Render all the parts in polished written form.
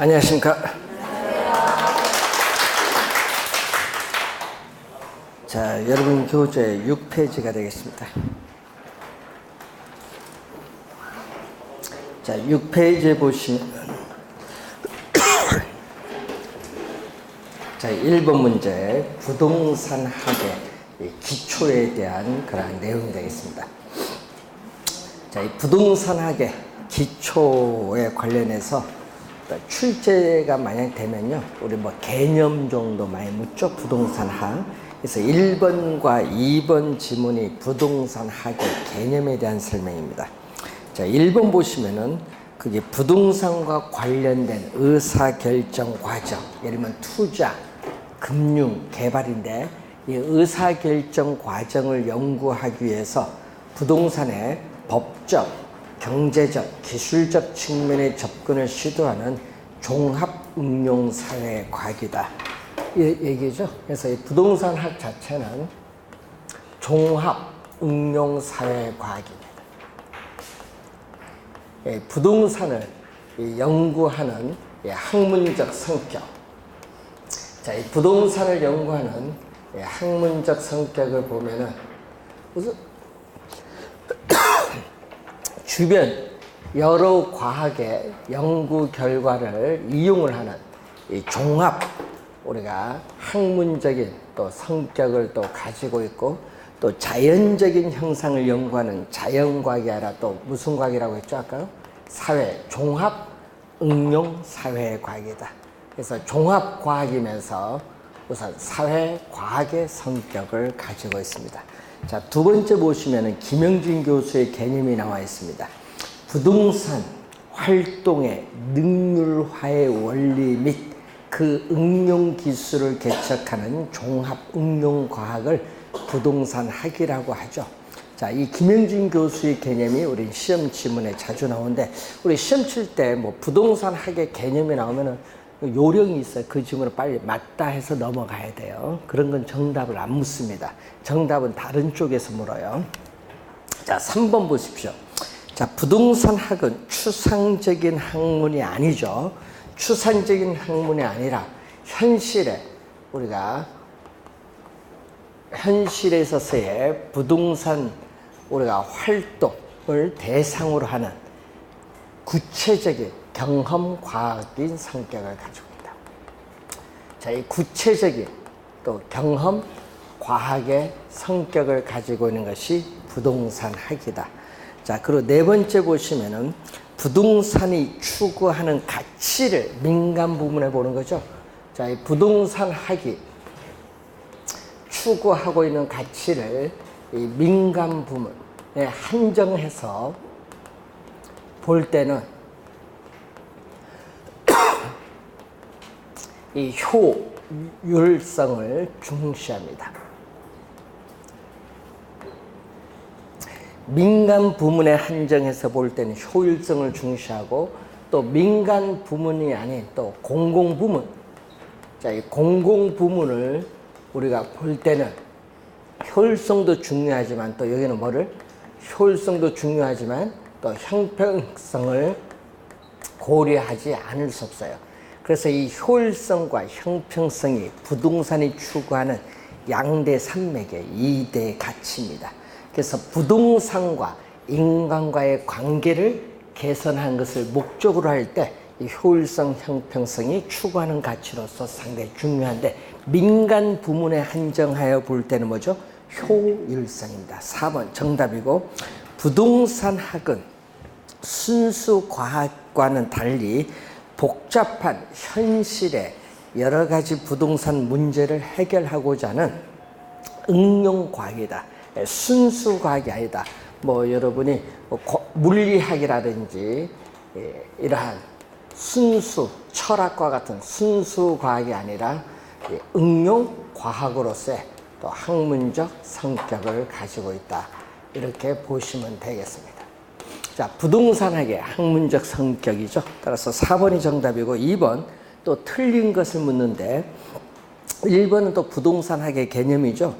안녕하십니까. 자, 여러분 교재 6페이지가 되겠습니다. 자, 6페이지에 보시면 자, 1번 문제 부동산학의 기초에 대한 그런 내용이 되겠습니다. 자, 이 부동산학의 기초에 관련해서 출제가 만약 되면요, 우리 뭐 개념 정도 많이 묻죠, 부동산학. 그래서 1번과 2번 지문이 부동산학의 개념에 대한 설명입니다. 자, 1번 보시면은 그게 부동산과 관련된 의사결정 과정, 예를 들면 투자, 금융, 개발인데 이 의사결정 과정을 연구하기 위해서 부동산의 법적, 경제적, 기술적 측면의 접근을 시도하는 종합응용사회과학이다. 이 얘기죠. 그래서 이 부동산학 자체는 종합응용사회과학입니다. 부동산을 연구하는 학문적 성격. 자, 이 부동산을 연구하는 학문적 성격을 보면은 우선 주변 여러 과학의 연구 결과를 이용을 하는 이 종합, 우리가 학문적인 또 성격을 또 가지고 있고, 또 자연적인 현상을 연구하는 자연과학이 아니라 또 무슨 과학이라고 했죠 아까? 사회, 종합 응용 사회과학이다. 그래서 종합과학이면서 우선 사회과학의 성격을 가지고 있습니다. 자, 두 번째 보시면은 김영진 교수의 개념이 나와 있습니다. 부동산 활동의 능률화의 원리 및 그 응용 기술을 개척하는 종합 응용 과학을 부동산학이라고 하죠. 자, 이 김영진 교수의 개념이 우리 시험 지문에 자주 나오는데, 우리 시험 칠 때 뭐 부동산학의 개념이 나오면은 요령이 있어요. 그 지문을 빨리 맞다 해서 넘어가야 돼요. 그런 건 정답을 안 묻습니다. 정답은 다른 쪽에서 물어요. 자, 3번 보십시오. 자, 부동산학은 추상적인 학문이 아니죠. 추상적인 학문이 아니라 현실에, 우리가 현실에 있어서의 부동산 우리가 활동을 대상으로 하는 구체적인 경험 과학인 성격을 가지고 있다. 자, 이 구체적인 또 경험 과학의 성격을 가지고 있는 것이 부동산학이다. 자, 그리고 네 번째 보시면은 부동산이 추구하는 가치를 민간 부문에 보는 거죠. 자, 이 부동산학이 추구하고 있는 가치를 이 민간 부문에 한정해서 볼 때는 이 효율성을 중시합니다. 민간 부문에 한정해서 볼 때는 효율성을 중시하고, 또 민간 부문이 아닌 또 공공 부문, 자, 이 공공 부문을 우리가 볼 때는 효율성도 중요하지만 또 여기는 뭐를? 효율성도 중요하지만 또 형평성을 고려하지 않을 수 없어요. 그래서 이 효율성과 형평성이 부동산이 추구하는 양대 산맥의 2대 가치입니다. 그래서 부동산과 인간과의 관계를 개선하는 것을 목적으로 할 때 이 효율성, 형평성이 추구하는 가치로서 상당히 중요한데, 민간 부문에 한정하여 볼 때는 뭐죠? 효율성입니다. 4번 정답이고, 부동산학은 순수 과학과는 달리 복잡한 현실의 여러 가지 부동산 문제를 해결하고자 하는 응용과학이다. 순수 과학이 아니다. 뭐 여러분이 물리학이라든지 이러한 순수 철학과 같은 순수 과학이 아니라 응용 과학으로서의 또 학문적 성격을 가지고 있다. 이렇게 보시면 되겠습니다. 자, 부동산학의 학문적 성격이죠. 따라서 4번이 정답이고, 2번 또 틀린 것을 묻는데, 1번은 또 부동산학의 개념이죠.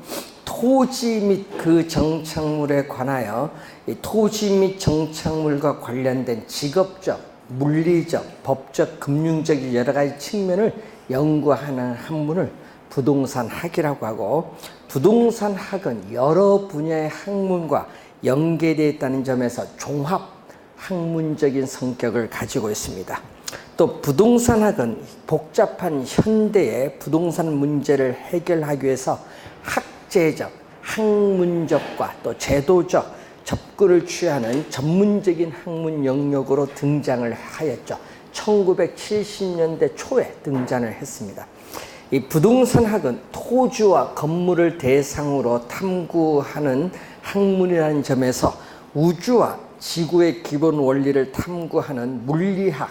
토지 및 그 정착물에 관하여 이 토지 및 정착물과 관련된 직업적 물리적, 법적, 금융적인 여러 가지 측면을 연구하는 학문을 부동산학이라고 하고, 부동산학은 여러 분야의 학문과 연계되어 있다는 점에서 종합 학문적인 성격을 가지고 있습니다. 또 부동산학은 복잡한 현대의 부동산 문제를 해결하기 위해서 학제적, 학문적과 또 제도적 접근을 취하는 전문적인 학문 영역으로 등장을 하였죠. 1970년대 초에 등장을 했습니다. 이 부동산학은 토지와 건물을 대상으로 탐구하는 학문이라는 점에서 우주와 지구의 기본 원리를 탐구하는 물리학,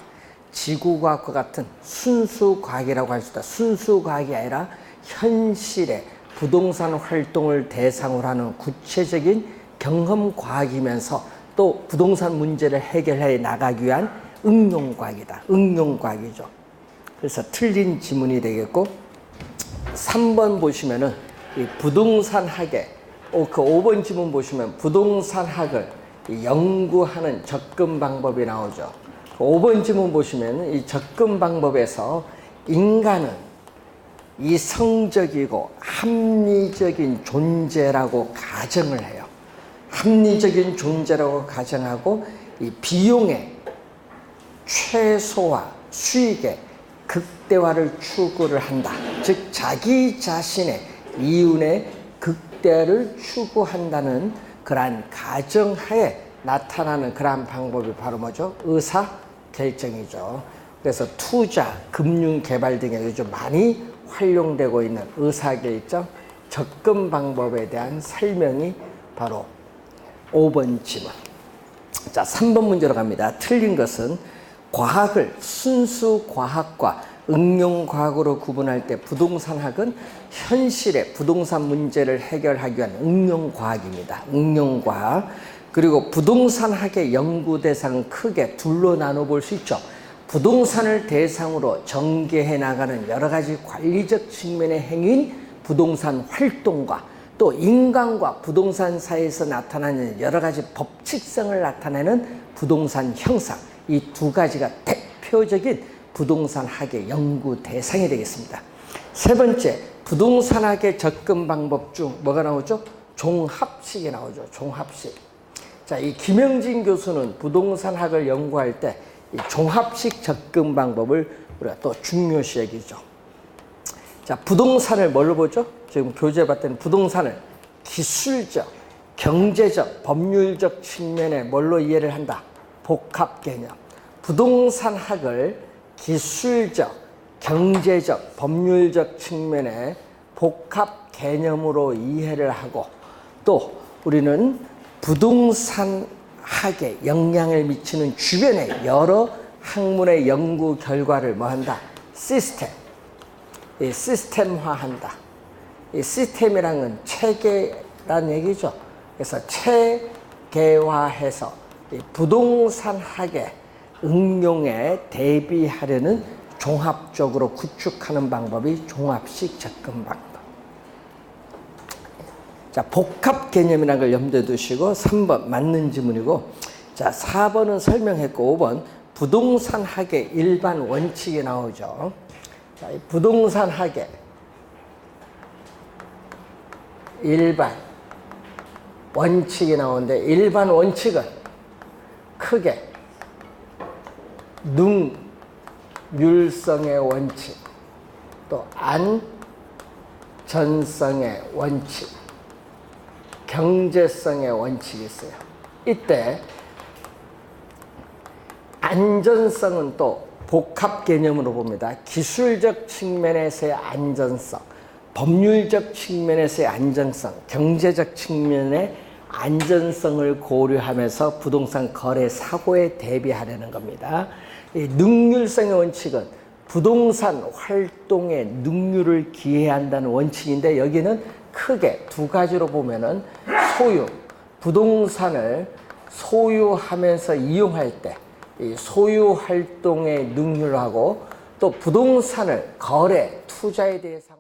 지구과학과 같은 순수과학이라고 할 수 있다. 순수과학이 아니라 현실의 부동산 활동을 대상으로 하는 구체적인 경험과학이면서 또 부동산 문제를 해결해 나가기 위한 응용과학이다. 응용과학이죠. 그래서 틀린 지문이 되겠고, 3번 보시면은 이 부동산학의 그 5번 지문 보시면 부동산학을 연구하는 접근 방법이 나오죠. 5번 지문 보시면 이 접근 방법에서 인간은 이성적이고 합리적인 존재라고 가정을 해요. 합리적인 존재라고 가정하고 이 비용의 최소화, 수익의 극대화를 추구를 한다. 즉 자기 자신의 이윤의 극대화를 추구한다는 그러한 가정하에 나타나는 그러한 방법이 바로 뭐죠? 의사결정이죠. 그래서 투자, 금융개발 등에 요즘 많이 활용되고 있는 의사결정, 접근 방법에 대한 설명이 바로 5번 지문. 자, 3번 문제로 갑니다. 틀린 것은 과학을 순수 과학과 응용 과학으로 구분할 때 부동산학은 현실의 부동산 문제를 해결하기 위한 응용 과학입니다. 응용 과학. 그리고 부동산학의 연구 대상은 크게 둘로 나눠볼 수 있죠. 부동산을 대상으로 전개해 나가는 여러 가지 관리적 측면의 행위인 부동산 활동과 또 인간과 부동산 사이에서 나타나는 여러 가지 법칙성을 나타내는 부동산 형상, 이 두 가지가 대표적인 부동산학의 연구 대상이 되겠습니다. 세 번째, 부동산학의 접근 방법 중 뭐가 나오죠? 종합식이 나오죠. 종합식. 자, 이 김영진 교수는 부동산학을 연구할 때 이 종합식 접근 방법을 우리가 또 중요시 여기죠. 자, 부동산을 뭘로 보죠? 지금 교재에 봤더니 부동산을 기술적, 경제적, 법률적 측면에 뭘로 이해를 한다? 복합 개념. 부동산학을 기술적, 경제적, 법률적 측면에 복합 개념으로 이해를 하고, 또 우리는 부동산학에 영향을 미치는 주변의 여러 학문의 연구 결과를 뭐한다? 시스템화한다. 이 시스템이라는 건 체계라는 얘기죠. 그래서 체계화해서 이 부동산학의 응용에 대비하려는 종합적으로 구축하는 방법이 종합식 접근 방법. 자, 복합 개념이라는 걸 염두에 두시고 3번 맞는 지문이고, 자, 4번은 설명했고 5번 부동산학의 일반 원칙이 나오죠. 자, 이 부동산학의 일반 원칙이 나오는데, 일반 원칙은 크게 능률성의 원칙, 또 안전성의 원칙, 경제성의 원칙이 있어요. 이때 안전성은 또 복합 개념으로 봅니다. 기술적 측면에서의 안전성, 법률적 측면에서의 안정성, 경제적 측면의 안전성을 고려하면서 부동산 거래 사고에 대비하려는 겁니다. 이 능률성의 원칙은 부동산 활동에 능률을 기해한다는 원칙인데, 여기는 크게 두 가지로 보면은 소유, 부동산을 소유하면서 이용할 때 이 소유 활동의 능률하고 또 부동산을 거래, 투자에 대해서